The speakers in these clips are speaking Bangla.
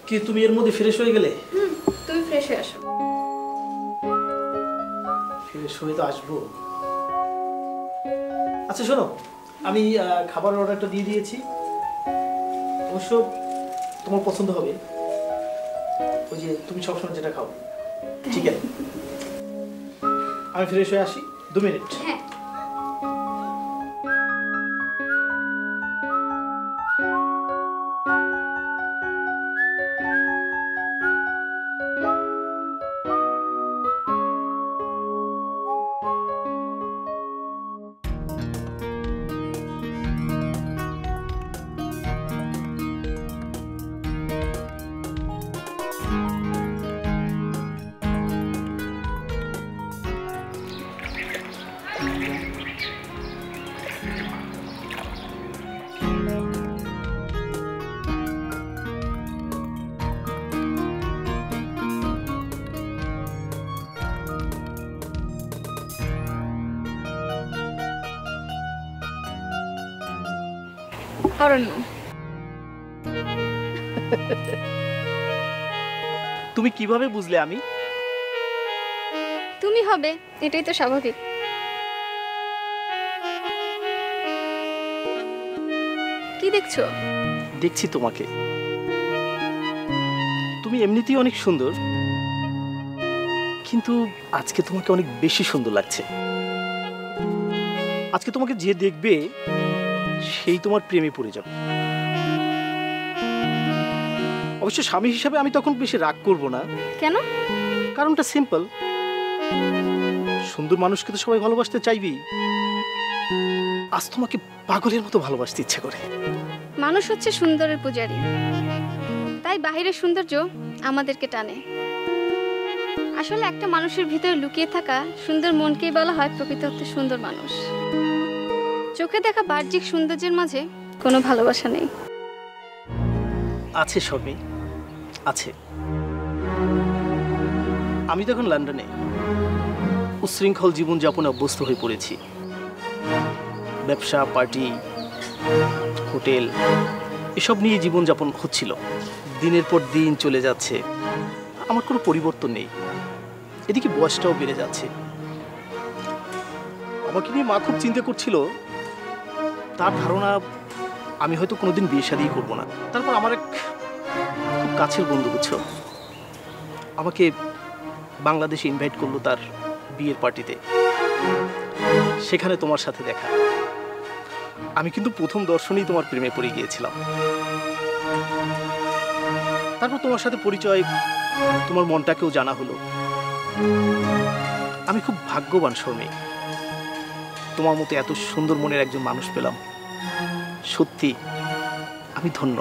কি তুমি এর মধ্যে ফ্রেশ হয়ে গেলে? তুমি ফ্রেশ হয়ে আসো। ফ্রেশ হয়ে তো আসবো। আচ্ছা শোনো, আমি খাবারের অর্ডারটা দিয়ে দিয়েছি, অবশ্য তোমার পছন্দ হবে, ওই যে তুমি সবসময় যেটা খাও, চিকেন। আমি ফ্রেশ হয়ে আসি, 2 মিনিট। হ্যাঁ। অরণ্য, তুমি কিভাবে বুঝলে আমি? তুমি হবে, এটাই তো স্বাভাবিক। কি দেখছো? দেখছি তোমাকে। তুমি এমনিতেই অনেক সুন্দর, কিন্তু আজকে তোমাকে অনেক বেশি সুন্দর লাগছে। আজকে তোমাকে যে দেখবে সেই তোমার প্রেমে পড়ে যাবে। অবশ্য স্বামী হিসাবে আমি তখন বেশি রাগ করব না। কেন? কারণটা সিম্পল, সুন্দর মানুষকে তো সবাই ভালোবাসতে চাইবেই। আজ তোমাকে পাগলের মতো ভালোবাসতে ইচ্ছে করে। মানুষ হচ্ছে সুন্দরের পূজারী, তাই বাহিরের সৌন্দর্য আমাদেরকে টানে। আসলে একটা মানুষের ভিতরে লুকিয়ে থাকা সুন্দর মনকেই বলা হয় প্রকৃত অর্থে সুন্দর মানুষ। চোখে দেখা বাহ্যিক সৌন্দর্যের মাঝে কোনো ভালোবাসা নেই। আছে সবই আছে। আমি তো এখন লন্ডনে উচ্ছৃঙ্খল জীবনযাপনে অভ্যস্ত হয়ে পড়েছি। ব্যবসা, পার্টি, হোটেল এসব নিয়ে জীবনযাপন হচ্ছিল। দিনের পর দিন চলে যাচ্ছে, আমার কোনো পরিবর্তন নেই। এদিকে বয়সটাও বেড়ে যাচ্ছে। আমাকে নিয়ে মা খুব চিন্তা করছিল। তার ধারণা আমি হয়তো কোনোদিন বিয়ে শাদী করবো না। তারপর আমার এক খুব কাছের বন্ধু, বুঝছো, আমাকে বাংলাদেশে ইনভাইট করলো তার বিয়ের পার্টিতে। সেখানে তোমার সাথে দেখা। আমি কিন্তু প্রথম দর্শনেই তোমার প্রেমে পড়ে গিয়েছিলাম। তারপর তোমার সাথে পরিচয়, তোমার মনটাকেও জানা হলো। আমি খুব ভাগ্যবান শর্মী, তোমার মতো এত সুন্দর মনের একজন মানুষ পেলাম। সত্যি আমি ধন্য।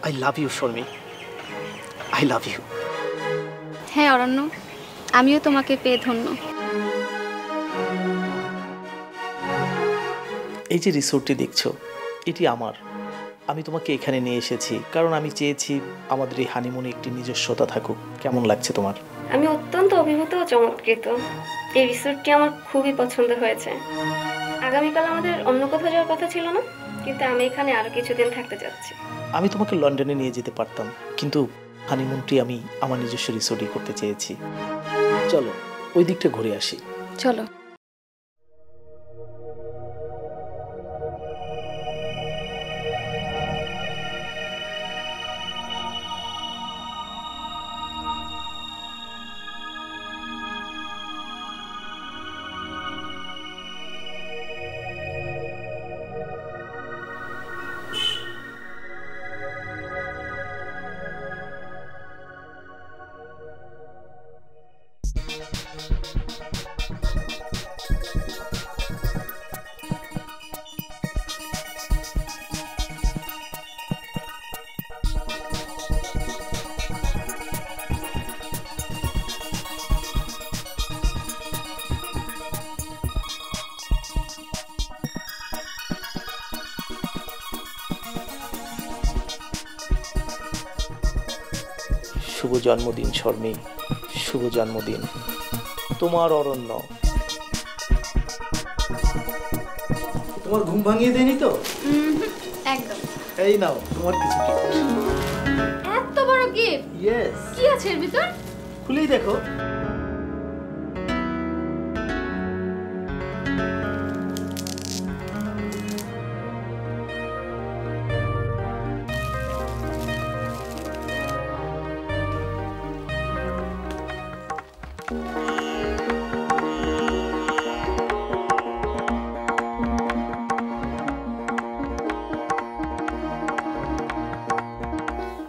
I love you Sharmi, I love you. হ্যাঁ অরণ্য, আমিও তোমাকে পেয়ে ধন্য। এই যে রিসোর্টটি দেখছো, এটি আমার। আমি তোমাকে এখানে নিয়ে এসেছি কারণ আমি চেয়েছি আমাদের এই হানিমুনে একটি নিজস্বতা থাকুক। কেমন লাগছে তোমার? আমি অত্যন্ত অভিভূত ও চমৎকৃত। এই রিসোর্টটি আমার খুবই পছন্দ হয়েছে। আগামীকাল আমাদের অন্য কোথাও যাওয়ার কথা ছিল না, কিন্তু আমি এখানে আরো কিছুদিন থাকতে যাচ্ছি। আমি তোমাকে লন্ডনে নিয়ে যেতে পারতাম, কিন্তু হানিমুনটি আমি আমার নিজস্ব রিসোর্টই করতে চেয়েছি। চলো ওই দিকটা ঘুরে আসি। চলো। শুভ জন্মদিন শর্মী, শুভ জন্মদিন। তোমার অরণ্য। তোমার ঘুম ভাঙিয়ে দেয়নি তো? একদম। এই নাও তোমার কিছু। এত বড় গিফট! ইয়েস, কি আছে এর ভিতর? খুলেই দেখো।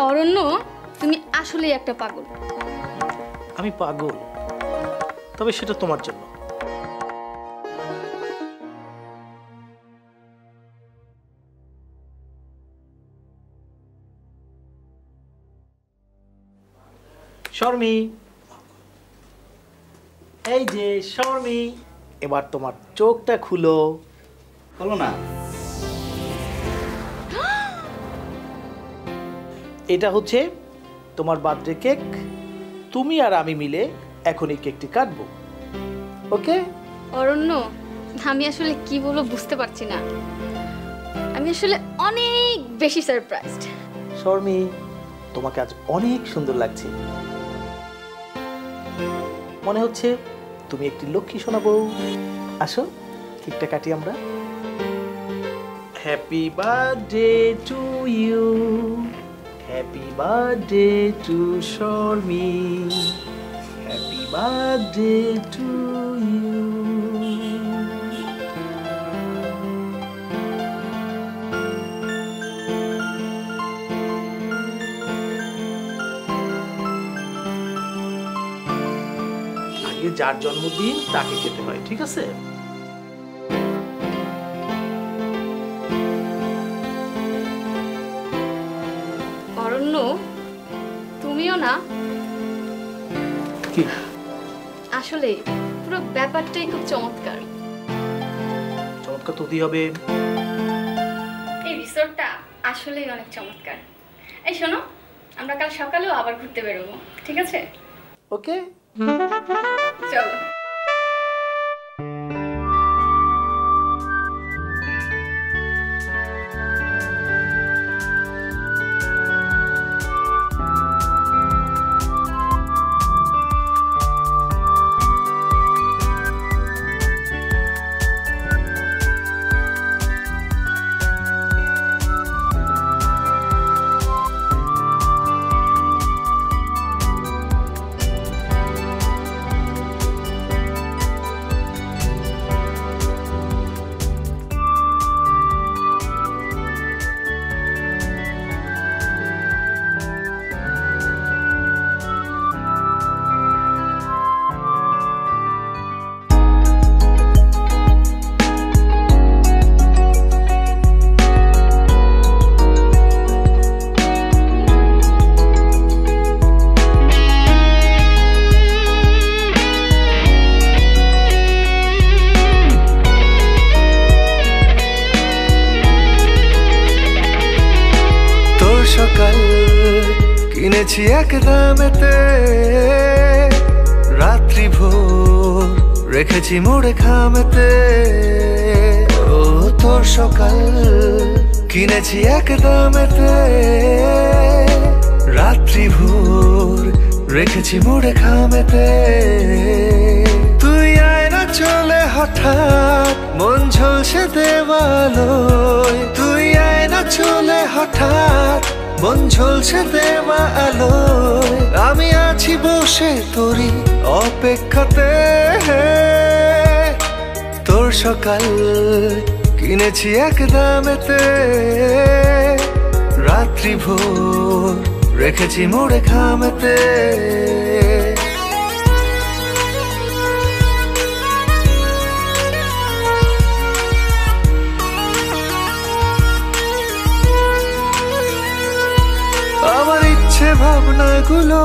অরণ্য, তুমি আসলেই একটা পাগল। আমি পাগল, তবে সেটা তোমার জন্য। শর্মি, এই যে শর্মি, এবার তোমার চোখটা খুলো। বলো না। এটা হচ্ছে তোমার বার্থডে কেক। তুমি আর আমি মিলে এখন এই কেকটি কাটবো, ওকে? অরণ্য, আমি আসলে কি বলবো বুঝতে পারছি না। আমি আসলে অনেক বেশি সারপ্রাইজড। শর্মি, তোমাকে আজ অনেক সুন্দর লাগছে। মনে হচ্ছে তুমি একটি লক্ষ্মী সোনা বউ। আসো, কেকটা কাটি আমরা। Happy birthday to you, happy birthday to Sharmi, happy birthday to you. আগে যার জন্মদিন তাকে খেতে হয়, ঠিক আছে? অরণ্য, তুমিও না কি? আসলে পুরো ব্যাপারটাই খুব চমৎকার। চমৎকার তো হতেই হবে। এই রিসোর্টটা আসলেই অনেক চমৎকার। এই শোনো, আমরা কাল সকালেও আবার ঘুরতে বেরোবো, ঠিক আছে? ওকে, চলো। সকাল কিনেছি এক দামেতে, রাত্রি ভোর রেখেছি মোড়ে খামেতে। ও তোর সকাল কিনেছি এক দামেতে, রাত্রি ভোর রেখেছি মোড়ে খামেতে। তুই আয় না চলে হঠাৎ, মন ঝলসে দেওয়ালোয়। তুই আয় না চলে হঠাৎ, মন ঝলসে দেওয়া আলোয়। আমি আছি বসে তোরই অপেক্ষাতে। তোর সকাল কিনেছি এক দামেতে, রাত্রি ভোর রেখেছি মোড়ে খামেতে। আমার ইচ্ছে ভাবনাগুলো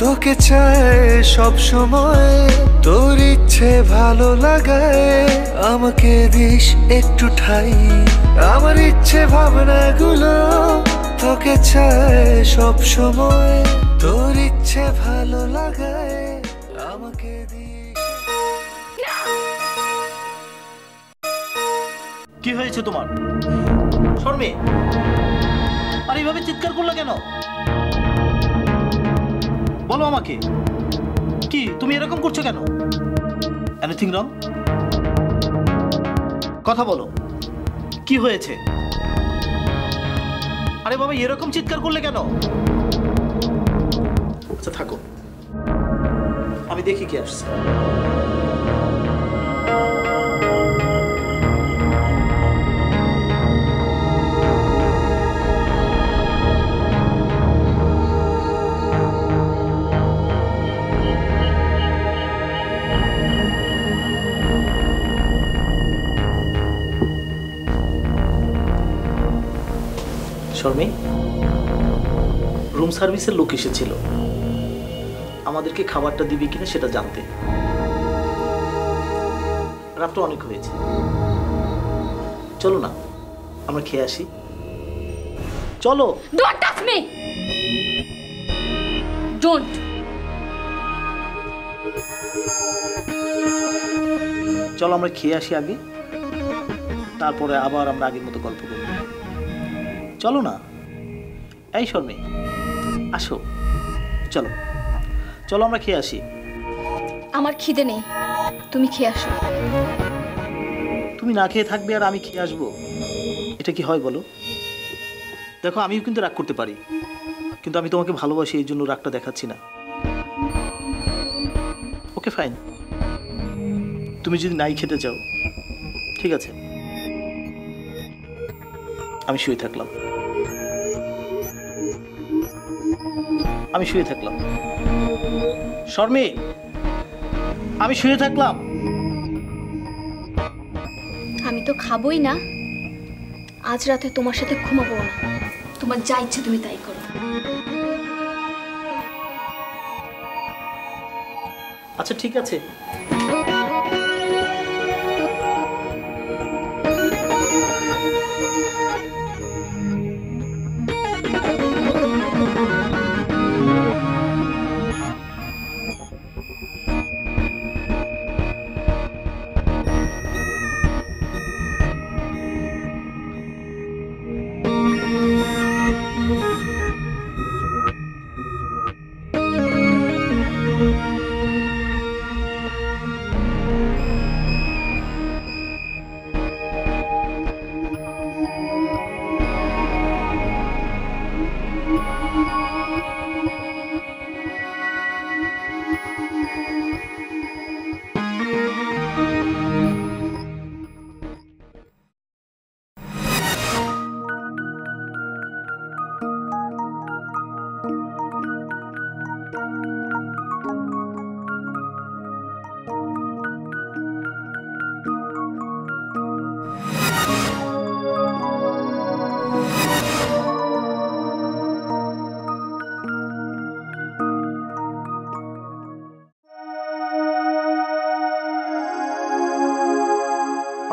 তোকে চায় সব সময়। তোর ইচ্ছে ভালো লাগায় আমাকে দিস একটু ঠাই। আমার ইচ্ছে ভাবনাগুলো তোকে চায় সব সময়। তোর ইচ্ছে ভালো লাগায় আমাকে দিস। কি হয়েছে তোমার শর্মি? আর এইভাবে চিৎকার করলে কেন? বলো আমাকে, কি তুমি এরকম করছো কেন? Anything wrong? কথা বলো, কি হয়েছে? আরে বাবা, এরকম চিৎকার করলে কেন? আচ্ছা থাকো, আমি দেখি কি আসছে। শর্মি, রুম সার্ভিসের লোক এসেছিল আমাদেরকে খাবারটা দিবি কিনা সেটা জানতে। রাতটা অনেক হয়েছে, চলো না আমরা খেয়ে আসি। চলো। Don't touch me, don't. চলো আমরা খেয়ে আসি আগে, তারপরে আবার আমরা আগের মতো গল্প করব। চলো না। এই শর্মি, আসো, চলো চলো আমরা খেয়ে আসি। আমার খিদে নেই, তুমি খেয়ে আসো। তুমি না খেয়ে থাকবে আর আমি খেয়ে আসবো, এটা কি হয় বলো? দেখো, আমিও কিন্তু রাগ করতে পারি, কিন্তু আমি তোমাকে ভালোবাসি, এই জন্য রাগটা দেখাচ্ছি না। ওকে ফাইন, তুমি যদি নাই খেতে চাও ঠিক আছে, আমি শুয়ে থাকলাম। শর্মি, আমি শুয়ে থাকলাম। আমি তো খাবোই না, আজ রাতে তোমার সাথে ঘুমাবো না। তোমার যা ইচ্ছে তুমি তাই করো। আচ্ছা ঠিক আছে।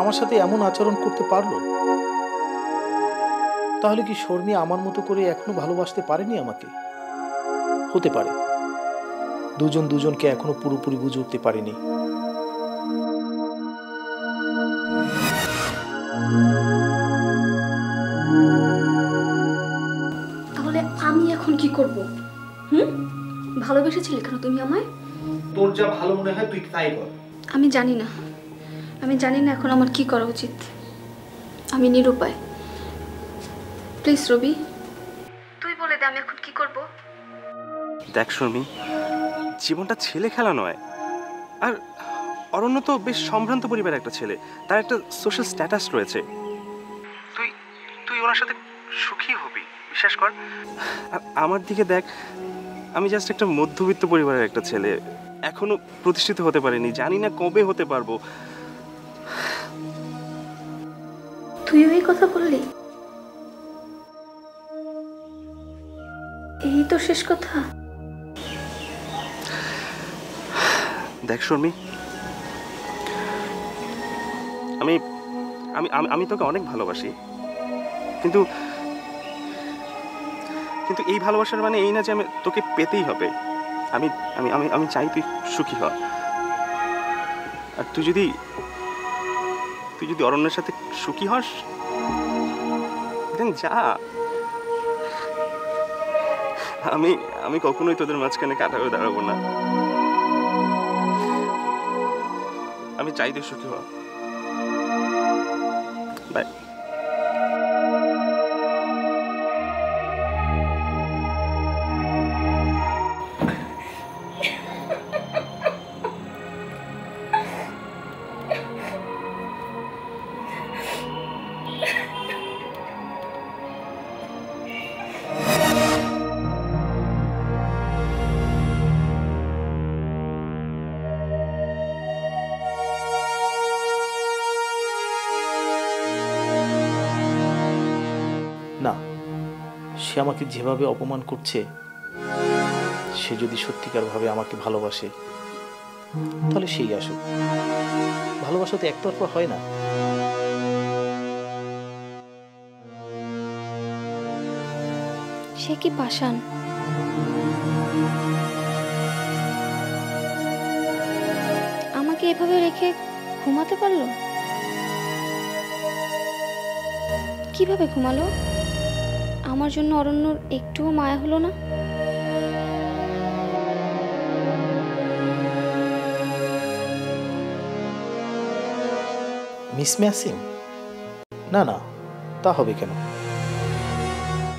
আমার সাথে এমন আচরণ করতে পারলো, তাহলে কি শর্মি আমার মতো করে এখনো ভালোবাসতে পারেনি আমাকে? হতে পারে দুজন দুজনকে এখনো পুরোপুরি বুঝে উঠতে পারেনি। তাহলে আমি এখন কি করব? ভালোবেসেছিলে কেন তুমি আমায়? তোর যা ভালো মনে হয় তুই তাই কর। আমি জানি না এখন আমার কি করা উচিত। আমি নিরুপায়। প্লিজ রবি, তুই বলে দে আমি এখন কি করব। দেখ শর্মি, জীবনটা ছেলে খেলা নয়। আর অরণ্য তো বেশ সম্ভ্রান্ত পরিবারের একটা ছেলে, তার একটা সোশ্যাল স্ট্যাটাস রয়েছে। তুই তুই ওনার সাথে সুখী হবি, বিশ্বাস কর। আর আমার দিকে দেখ, আমি জাস্ট একটা মধ্যবিত্ত পরিবারের একটা ছেলে, এখনো প্রতিষ্ঠিত হতে পারিনি, জানি না কবে হতে পারবো। তুইও এই কথা বললি? এই তো শেষ কথা? দেখ শর্মি, আমি আমি আমি তোকে অনেক ভালোবাসি, কিন্তু কিন্তু এই ভালোবাসার মানে এই না যে আমি তোকে পেতেই হবে। আমি আমি আমি আমি চাই তুই সুখী হ। আর তুই যদি অরণ্যের সাথে সুখী হস, দেন যা, আমি আমি কখনোই তোদের মাঝখানে কাটা হয়ে দাঁড়াবো না। আমি চাই তুই সুখী হওয়া। বাই। না, সে আমাকে যেভাবে অপমান করছে, সে যদি সত্যিকারভাবে আমাকে ভালোবাসে তাহলে সেই আসুক। ভালোবাসা তো একতরফা হয় না। সে কি পাষাণ? আমাকে এভাবে রেখে ঘুমাতে পারলো? কিভাবে ঘুমালো? আমার জন্য অরণ্যর একটুও মায়া হলো না? মিসম্যাচিং? না না, তা হবে কেন?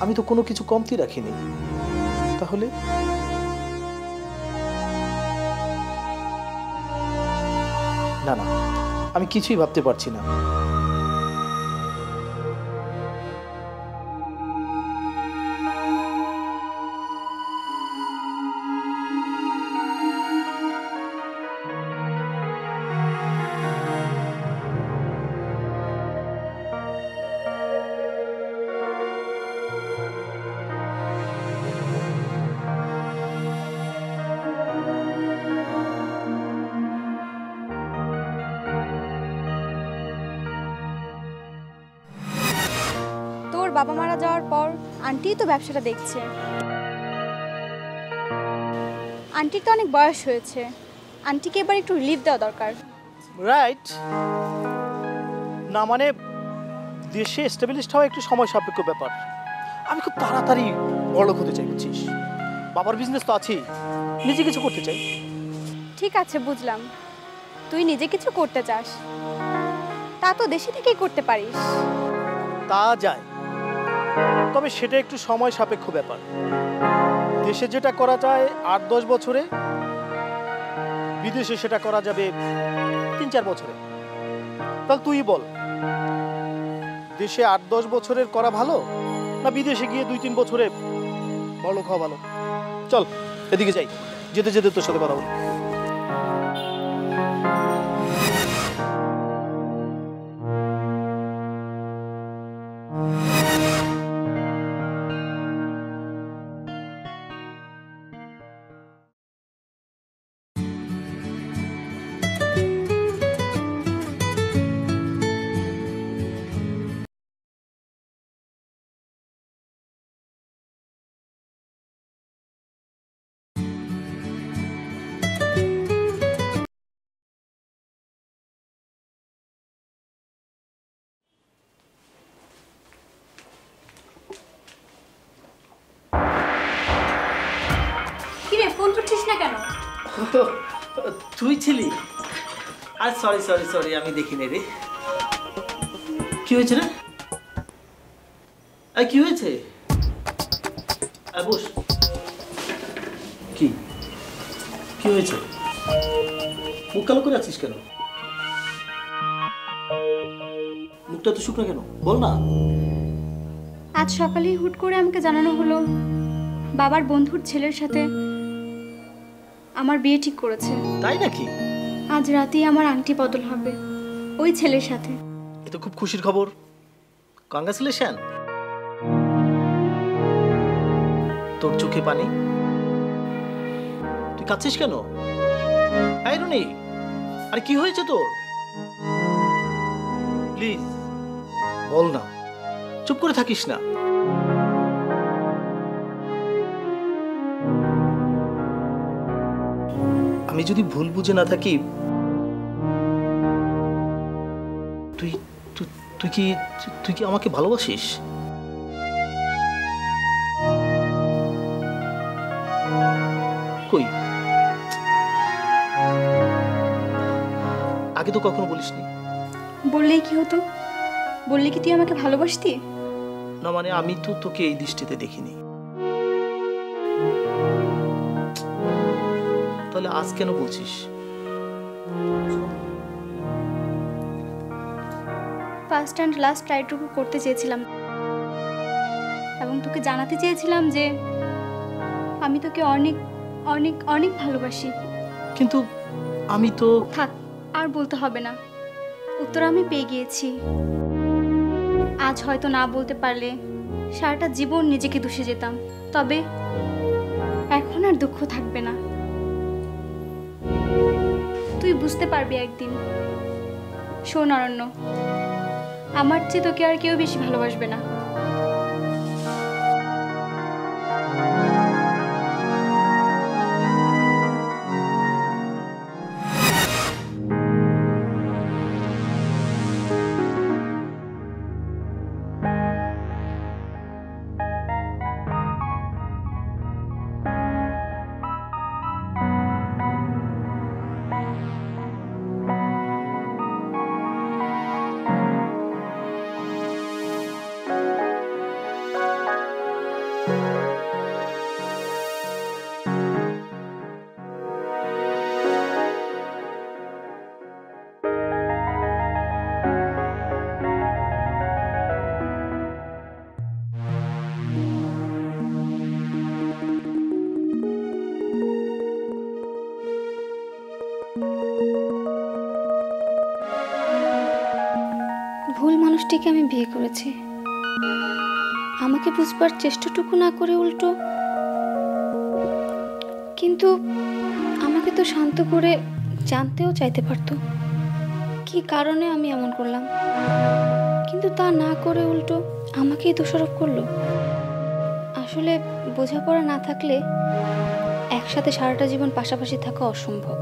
আমি তো কোনো কিছু কমতি রাখিনি। তাহলে না না, আমি কিছুই ভাবতে পারছি না। তোর বাবা মারা যাওয়ার পর আন্টিই তো ব্যবসাটা দেখছে। আন্টির তো অনেক বয়স হয়েছে, আন্টিকে এবার একটু রিলিফ দেওয়া দরকার। রাইট। না মানে দেশে এস্টাবলিশড হওয়া একটু সময় সাপেক্ষ ব্যাপার। আমি খুব তাড়াতাড়ি বড়লোক হতে চাই, বুঝছিস? বাবার বিজনেস তো আছেই, নিজে কিছু করতে চাই। ঠিক আছে, বুঝলাম, তুই নিজে কিছু করতে চাস, তা তো দেশে থেকেই করতে পারিস। তা যায়, তবে সেটা একটু সময় সাপেক্ষ ব্যাপার। দেশে যেটা করা যায় 8-10 বছরে, বিদেশে সেটা করা যাবে 3-4 বছরে। তাহলে তুই বল, দেশে 8-10 বছরের করা ভালো, না বিদেশে গিয়ে 2-3 বছরে বড়লোক হওয়া ভালো? চল এদিকে যাই, যেতে যেতে তোর সাথে কথা বল। কিরে, ফোন করছিস না কেন? তুই ছিলি? আর সরি সরি সরি, আমি দেখিনি রে। কি হয়েছে রে? কি হয়েছে? বস। কি কি হয়েছে? মুখ কালো করে আছিস কেন? মুখটা তো শুকনো কেন, বল না। আজ সকালেই হুট করে আমাকে জানানো হলো বাবার বন্ধুর ছেলের সাথে আমার বিয়ে ঠিক করেছে। তাই নাকি? আজ রাতেই আমার আংটি বদল হবে ওই ছেলের সাথে। এ তো খুব খুশির খবর, কংগ্রাচুলেশন। তোর চোখে পানি, তুই কাঁদছিস কেন? এই রুনি, আরে কি হয়েছে তোর? প্লিজ বল না, চুপ করে থাকিস না। আমি যদি ভুল বুঝে না থাকি, তুই তুই কি তুই কি আমাকে ভালোবাসিস? কই? আগে তো কখনো বলিসনি। বললেই কি হতো? বললে কি তুই আমাকে ভালোবাসতি? না মানে আমি তো তোকে এই দৃষ্টিতে দেখিনি। তাহলে আজ কেন বলছিস? ফার্স্ট অ্যান্ড লাস্ট ট্রাইটুকু করতে চেয়েছিলাম এবং তোকে জানাতে চেয়েছিলাম যে আমি তোকে অনেক অনেক অনেক ভালোবাসি। কিন্তু আমি তো থাক, আর বলতে হবে না, উত্তর আমি পেয়ে গিয়েছি। আজ হয়তো না বলতে পারলে সারাটা জীবন নিজেকে দুষে যেতাম, তবে এখন আর দুঃখ থাকবে না। তুই বুঝতে পারবি একদিন। শোন অরণ্য, আমার চেয়ে তোকে আর কেউ বেশি ভালোবাসবে না। ভুল মানুষটিকে আমি বিয়ে করেছি। আমাকে বুঝবার চেষ্টাটুকু না করে উল্টো, কিন্তু আমাকে তো শান্ত করে জানতেও চাইতে পারতো কি কারণে আমি এমন করলাম, কিন্তু তা না করে উল্টো আমাকেই দোষারোপ করলো। আসলে বোঝাপড়া না থাকলে একসাথে সারাটা জীবন পাশাপাশি থাকা অসম্ভব।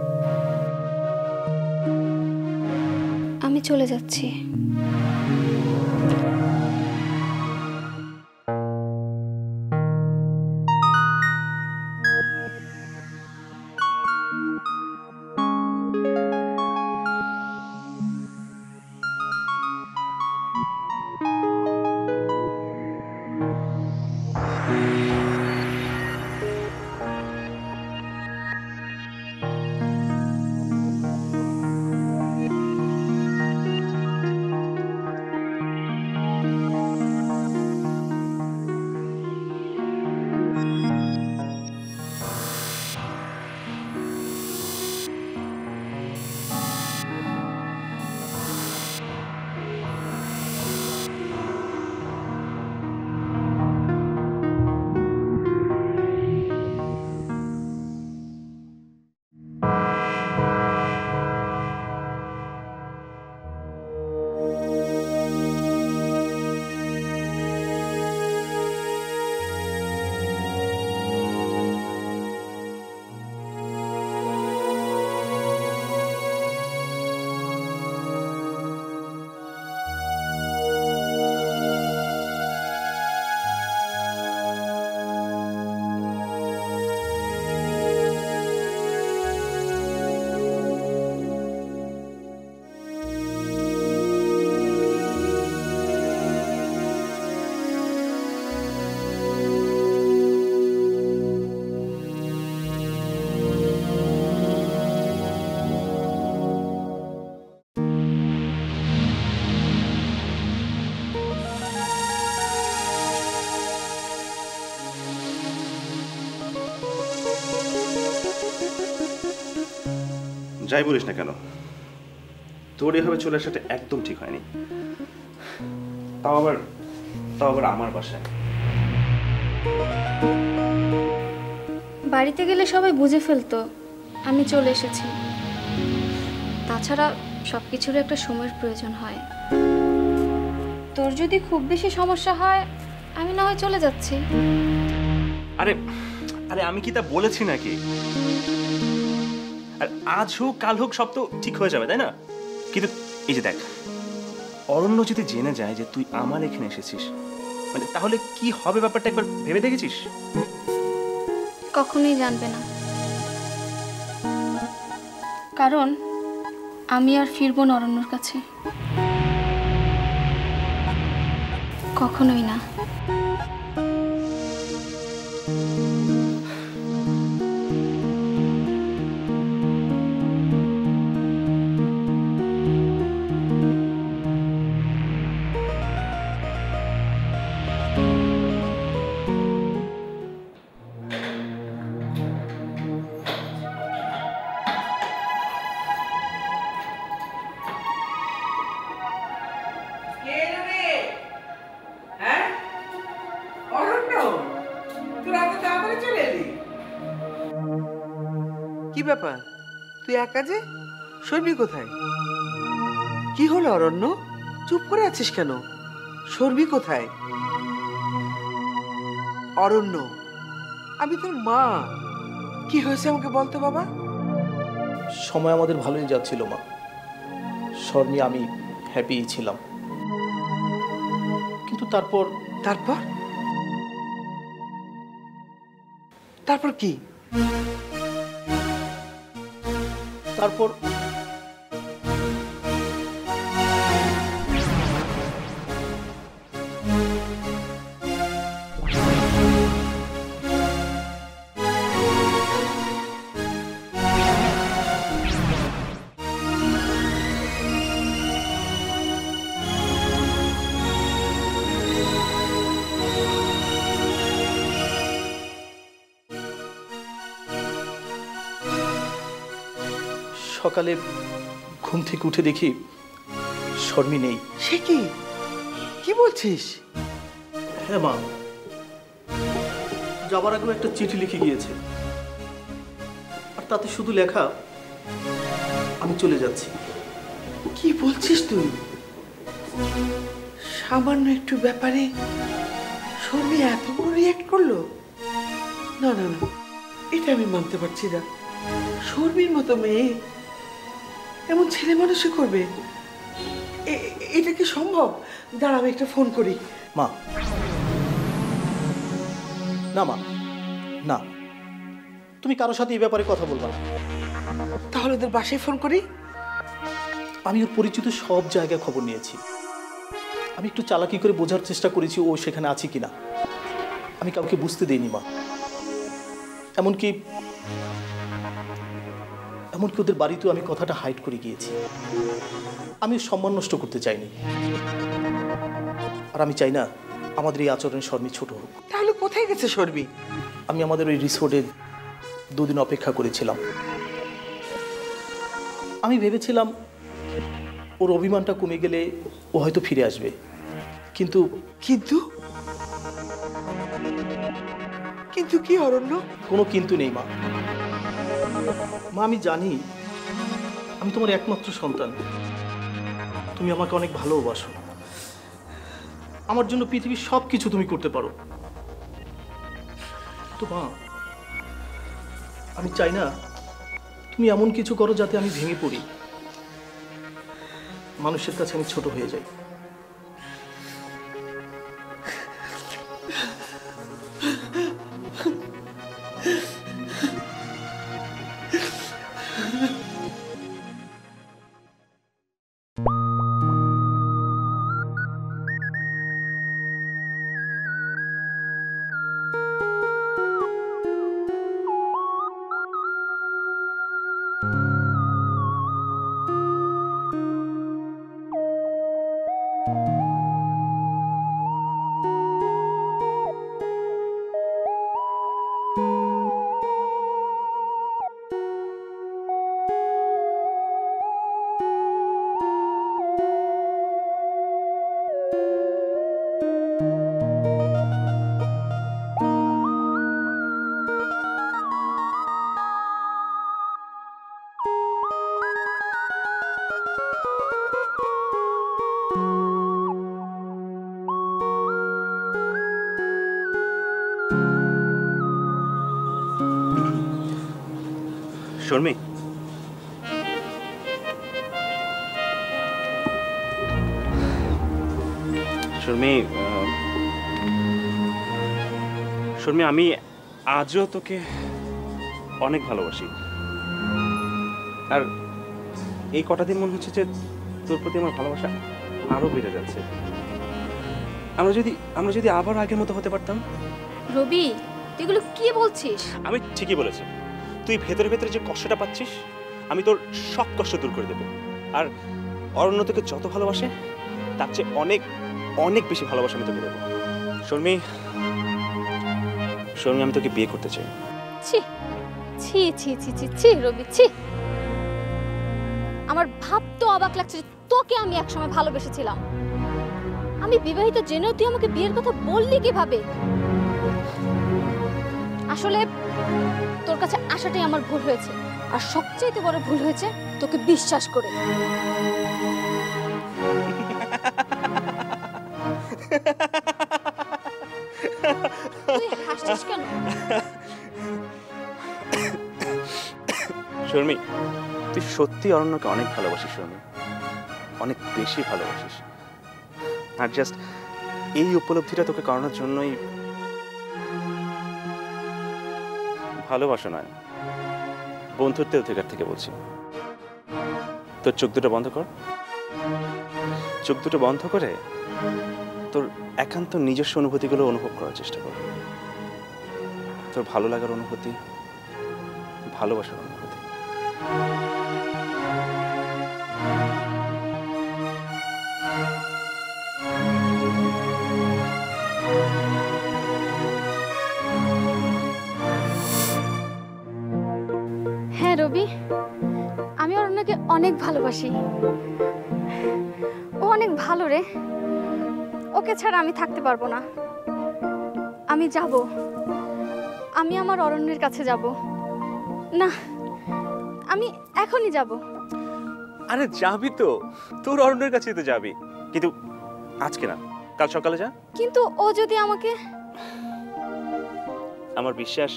আমি চলে যাচ্ছি। যাই বলিস না কেন, তোর এভাবে চলে আসাটা একদম ঠিক হয়নি। তাও আবার আমার বাসায়। বাড়িতে গেলে সবাই বুঝে ফেলতো আমি চলে এসেছি। তাছাড়া সব কিছুর একটা সময়ের প্রয়োজন হয়। তোর যদি খুব বেশি সমস্যা হয় আমি না হয় চলে যাচ্ছি। আরে আরে আমি কি তা বলেছি নাকি? আর আজ হোক কাল হোক সব তো ঠিক হয়ে যাবে, তাই না? কিন্তু এই যে দেখ, অরণ্য যদি জেনে যায় যে তুই আমার এখানে এসেছিস, মানে তাহলে কি হবে ব্যাপারটা একবার ভেবে দেখেছিস? কখনোই জানবে না। কারণ আমি আর ফিরবো না অরণ্যর কাছে, কখনোই না। কি ব্যাপার, তুই একা যে? শর্মি কোথায়? কি হলো অরণ্য, চুপ করে আছিস কেন? শর্মি কোথায়? অরণ্য, আমি তোর মা, কি হয়েছে আমাকে বলতো বাবা। সময় আমাদের ভালোই যাচ্ছিল মা। শর্মি আমি হ্যাপি ছিলাম, কিন্তু তারপর তারপর তারপর কি? তারপর সকালে ঘুম থেকে উঠে দেখি শর্মি নেই। সে কি, কি বলছিস? হ্যাঁ মা, যাবার আগেও একটা চিঠি লিখে গিয়েছে, আর তাতে শুধু লেখা আমি চলে যাচ্ছি। কি বলছিস তুই? সামান্য একটু ব্যাপারে শর্মি এত বড় রিয়াক্ট করলো? না না না, এটা আমি মানতে পারছি না। শর্মির মতো মেয়ে এমন ছেলে মানুষই করবে? এটা কি সম্ভব? দাঁড়া, আমি একটা ফোন করি। মা, না মা, না, তুমি কারোর সাথে এই ব্যাপারে কথা বলবা না। তাহলে ওদের বাসায় ফোন করি। আমি ওর পরিচিত সব জায়গায় খবর নিয়েছি। আমি একটু চালাকি করে বোঝার চেষ্টা করেছি ও সেখানে আছে কিনা। আমি কাউকে বুঝতে দিইনি মা। এমনকি ওদের বাড়িতেও আমি কথাটা হাইড করে গিয়েছি। আমি ওর সম্মান নষ্ট করতে চাইনি, আর আমি চাই না আমাদের এই আচরণে শর্মি ছোট হোক। তাহলে কোথায় গেছে শর্মি? আমি আমাদের ওই রিসোর্টে 2 দিন অপেক্ষা করেছিলাম। আমি ভেবেছিলাম ওর অভিমানটা কমে গেলে ও হয়তো ফিরে আসবে, কিন্তু কিন্তু কিন্তু কি অরণ্য? কোনো কিন্তু নেই মা। মা, আমি জানি আমি তোমার একমাত্র সন্তান। তুমি আমাকে অনেক ভালোবাসো। আমার জন্য পৃথিবীর সব কিছু তুমি করতে পারো। তো মা, আমি চাই না তুমি এমন কিছু করো যাতে আমি ভেঙে পড়ি, মানুষের কাছে আমি ছোট হয়ে যাই। শর্মি, শর্মি, শর্মি, আমি আজও তোকে অনেক ভালোবাসি। আর এই কটা দিন মনে হচ্ছে যে তোর প্রতি আমার ভালোবাসা আরো বেড়ে যাচ্ছে। আমরা যদি আবার আগের মতো হতে পারতাম। রবি, তুই এগুলো কি বলছিস? আমি ঠিকই বলেছি। তুই ভেতরে ভেতরে যে কষ্টটা পাচ্ছিস, আমি তোর সব কষ্ট দূর করে দেবো। আর অরণ্য তোকে যত ভালোবাসে তার চেয়ে অনেক অনেক বেশি ভালোবাসা আমি তোকে দেবো। শর্মি, আমি তোকে বিয়ে করতে চাই। ছি ছি ছি ছি ছি ছি রবি, ছি। আমার ভাবতে অবাক লাগছে যে তোকে আমি একসময় ভালোবেসেছিলাম। আমি বিবাহিত জেনেও তুই আমাকে বিয়ের কথা বললি কিভাবে? আসলে তোর কাছে আসাটাই আমার ভুল হয়েছে, আর সবচেয়ে বড় ভুল হয়েছে তোকে বিশ্বাস করে। তুই হাসছিস কেন? শর্মি, তুই সত্যি অরণ্যকে অনেক ভালোবাসিস শর্মি, অনেক বেশি ভালোবাসিস। আর জাস্ট এই উপলব্ধিটা তোকে করানোর জন্যই, ভালোবাসা নয় বন্ধুত্বের অধিকার থেকে বলছি, তোর চোখ দুটো বন্ধ কর। চোখ দুটো বন্ধ করে তোর একান্ত নিজস্ব অনুভূতিগুলো অনুভব করার চেষ্টা কর। তোর ভালো লাগার অনুভূতি, ভালোবাসার অনুভূতি। হ্যাঁ রবি, আমি অরণ্যকে অনেক ভালোবাসি। ও অনেক ভালো রে, ওকে ছাড়া আমি থাকতে পারবো না। আমি যাব, আমি আমার অরণ্যের কাছে যাব। না, আমি এখনই যাব। আরে যাবি তো, তোর অরণ্যের কাছেই তো যাবি, কিন্তু আজকে না, কাল সকালে যা। কিন্তু ও যদি আমাকে, আমার বিশ্বাস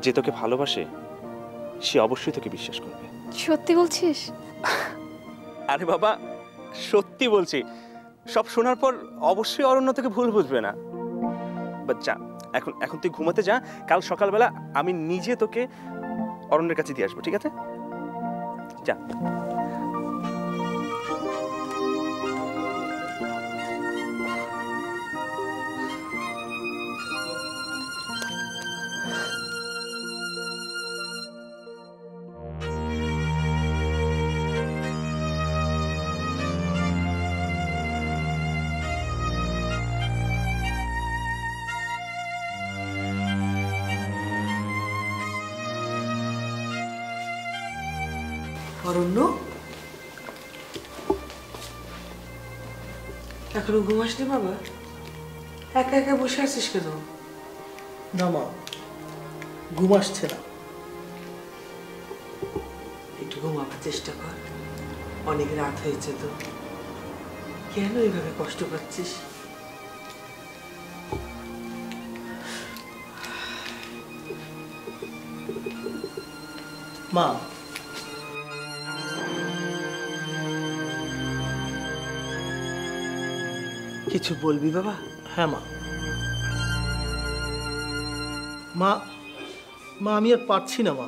যে তোকে ভালোবাসে সে অবশ্যই তোকে বিশ্বাস করবে। সত্যি বলছিস? আরে বাবা, সত্যি বলছি। সব শোনার পর অবশ্যই অরণ্য তোকে ভুল বুঝবে না। বাট যা, এখন তুই ঘুমাতে যা। কাল সকালবেলা আমি নিজে তোকে অরণ্যের কাছে দিয়ে আসবো, ঠিক আছে? যা। অরণ্য, এখনো ঘুমাসনি বাবা? একা একা বসে আছিস কেন? না মা, ঘুম আসছে না। একটু ঘুমাবার চেষ্টা কর, অনেক রাত হয়েছে তো। কেন এইভাবে কষ্ট পাচ্ছিস? মা, কিছু বলবি বাবা? হ্যাঁ মা। মা, মা আমি আর পারছি না মা।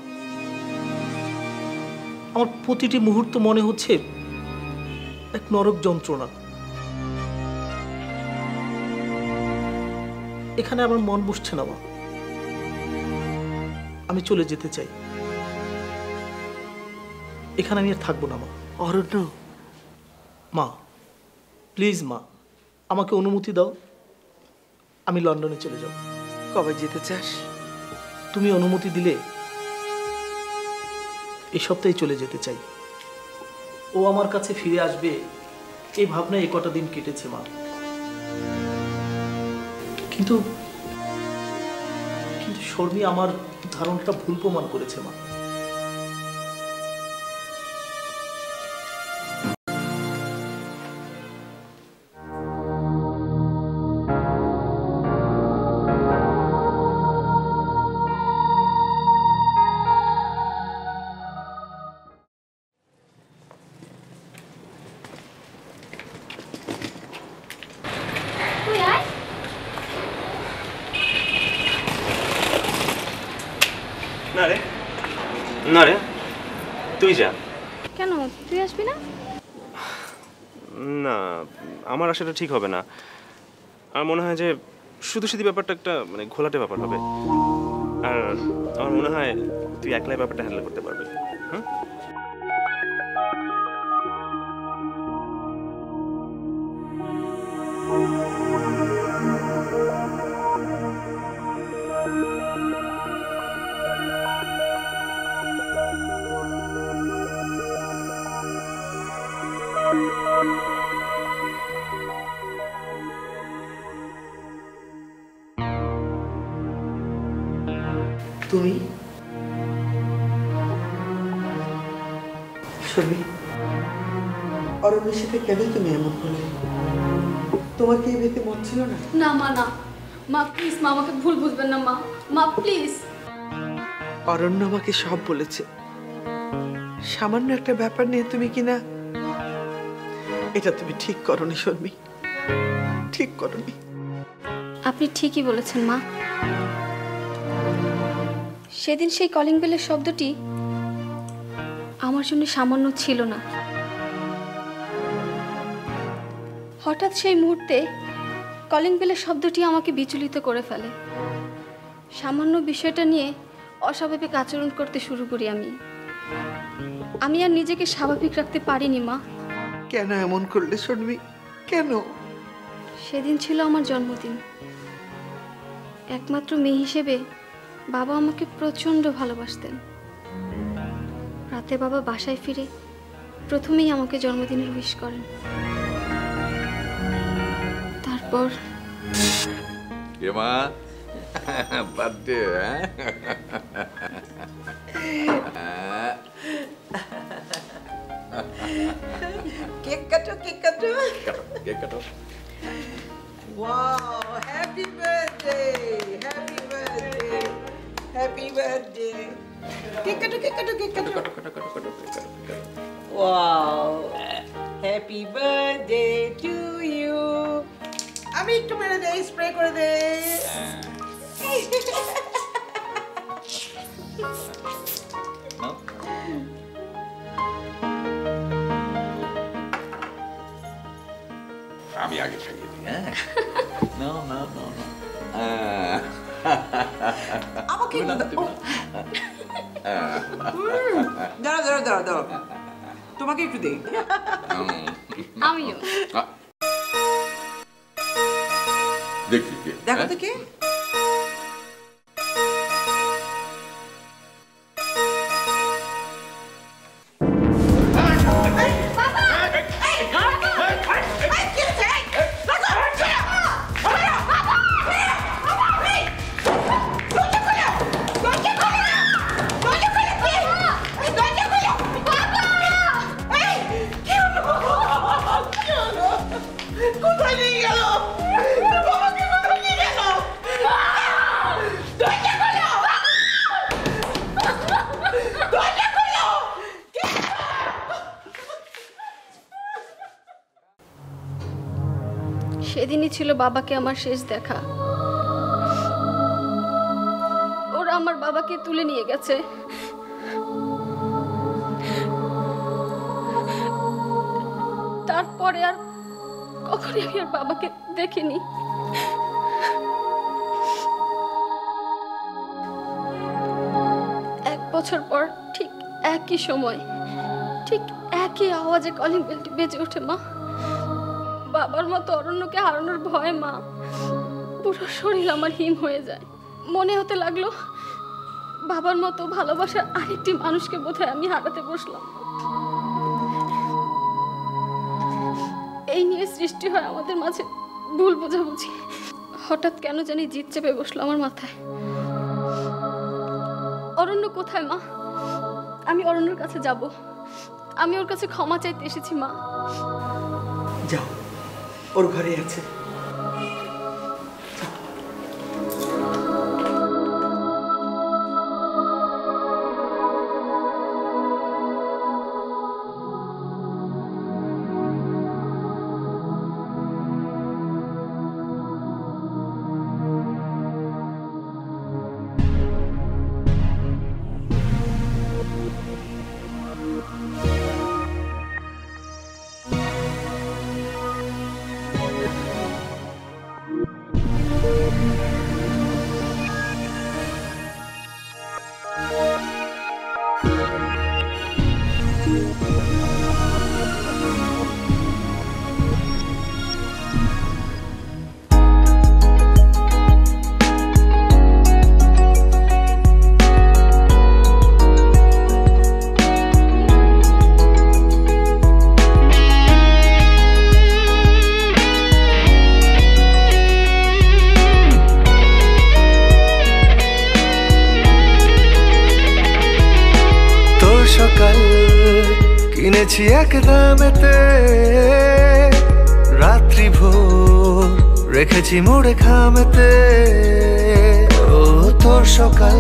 আমার প্রতিটি মুহূর্ত মনে হচ্ছে এক নরক যন্ত্রণা। এখানে আমার মন বসছে না মা। আমি চলে যেতে চাই। এখানে আমি আর থাকবো না মা। অরণ্য, মা প্লিজ মা, আমাকে অনুমতি দাও, আমি লন্ডনে চলে যাব। কবে যেতে চাস? তুমি অনুমতি দিলে এই সপ্তাহে চলে যেতে চাই। ও আমার কাছে ফিরে আসবে এই ভাবনায় এই কটা দিন কেটেছে মা। কিন্তু কিন্তু শর্মী আমার ধারণাটা ভুল প্রমাণ করেছে মা। না রে, তুই যা। কেন? তুই আসবি না? না, আমার আসাটা ঠিক হবে না। আমার মনে হয় যে শুধু শুধু ব্যাপারটা একটা মানে ঘোলাটে ব্যাপার হবে। আর আমার মনে হয় তুই একলাই ব্যাপারটা হ্যান্ডেল করতে পারবি। হ্যাঁ, তুমি শর্মি, অরণ্যের সাথে কেন তুমি এমন করলে? তোমার কি ভেতে মন ছিল না? না মা, না মা, প্লিজ মা, আমাকে ভুল বুঝবেন না মা, মা প্লিজ। অরণ্য আমাকে সব বলেছে। সামান্য একটা ব্যাপার নিয়ে তুমি কিনা, এটা তুমি ঠিক করনি শর্মি, ঠিক করনি। আপনি ঠিকই বলেছেন মা। সেদিন সেই কলিং বেলের শব্দটি আমার জন্য সামান্য ছিল না। হঠাৎ সেই মুহূর্তে কলিং বেলের শব্দটি আমাকে বিচলিত করে ফেলে। সামান্য বিষয়টা নিয়ে অস্বাভাবিক আচরণ করতে শুরু করি আমি আর নিজেকে স্বাভাবিক রাখতে পারিনি মা। কেন এমন করলে শর্মি, কেন? সেদিন ছিল আমার জন্মদিন। একমাত্র মেয়ে হিসেবে বাবা আমাকে প্রচণ্ড ভালোবাসতেন। রাতে বাবা বাসায় ফিরে প্রথমেই আমাকে জন্মদিনের উইশ করেন। তারপর মা বার্থডে কেক কাটো, কেক কাটো। কেক কাটো। Wow, happy birthday, happy birthday, happy birthday. Cake কাটো, কেক কাটো, কেক কাটো। Wow, happy birthday to you. আমি একটু মেরে দেই, স্প্রে করে দেই। আমি আগে খাইয়ে দিই। হ্যাঁ, না না না না, আমাকে দাঁড়া দাঁড়া দাঁড়া দাঁড়া, তোমাকে একটু দেই। আমিও। দেখি দেখো তো কে? কোথায় নিয়ে গেল? বাবাকে কোথায় নিয়ে গেল? দরজা খোলো! দরজা খোলো! সেদিনই ছিল বাবাকে আমার শেষ দেখা। ওরা আমার বাবাকে তুলে নিয়ে গেছে। তারপরে আর কখনই আমি আর বাবাকে দেখিনি। এক বছর পর ঠিক একই সময়, ঠিক একই আওয়াজে কলিং বেলটি বেজে ওঠে মা। বাবার মতো অরণ্যকে হারানোর ভয়ে মা, পুরো শরীর আমার হিম হয়ে যায়। মনে হতে লাগলো বাবার মতো ভালোবাসার আরেকটি মানুষকে বোধহয় আমি হারাতে বসলাম। এই নিয়ে সৃষ্টি হয় আমাদের মাঝে ভুল বোঝাবুঝি। হঠাৎ কেন জানি জিদ চেপে বসলো আমার মাথায়। অরণ্য কোথায় মা? আমি অরণ্যর কাছে যাব। আমি ওর কাছে ক্ষমা চাইতে এসেছি মা। যাও, ওর ঘরে আছে। কিনেছি এক দামেতে, রাত্রি ভোর রেখেছি মোড়ে খামেতে। ও তোর সকাল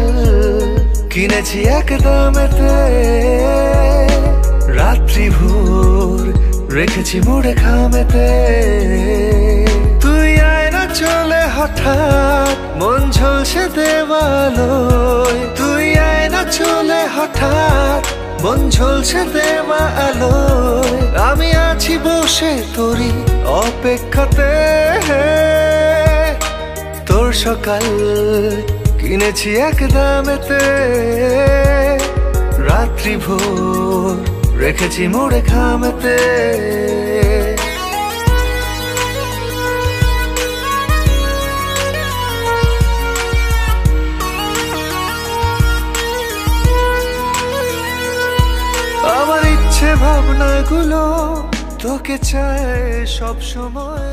কিনেছি এক দামেতে, রাত্রি ভোর রেখেছি মোড়ে খামেতে। তুই আয় না চলে হঠাৎ মন ঝলসে দেওয়ালোয়, তুই আয় না চলে হঠাৎ মন ঝলসে দেওয়া আলোয়। আমি আছি বসে তোরই অপেক্ষাতে, তোর সকাল কিনেছি এক দামেতে, রাত্রি ভোর রেখেছি মোড়ে খামেতে। আমার ইচ্ছে ভাবনাগুলো তোকে চায় সব সময়।